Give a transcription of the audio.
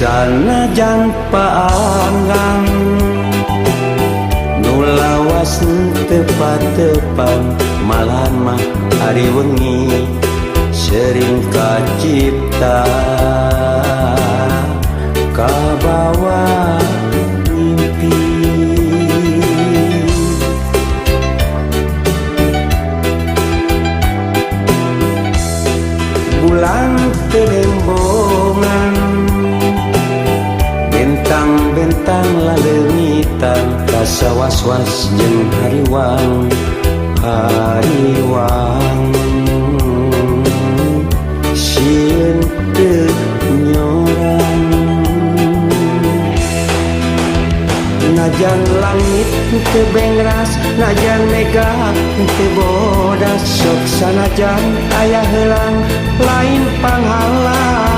sanajan paanggang nu lawas tepat-tepan malahan mah ari wengi sering kacipta kabawa mimpi bulan terembongan bentang-bentang laleumitan kasawas-was jeung hariwang sieun teu nyorang najan langit teu bengras najan mega teu bodas sok sanajan aya heulang lain panghalang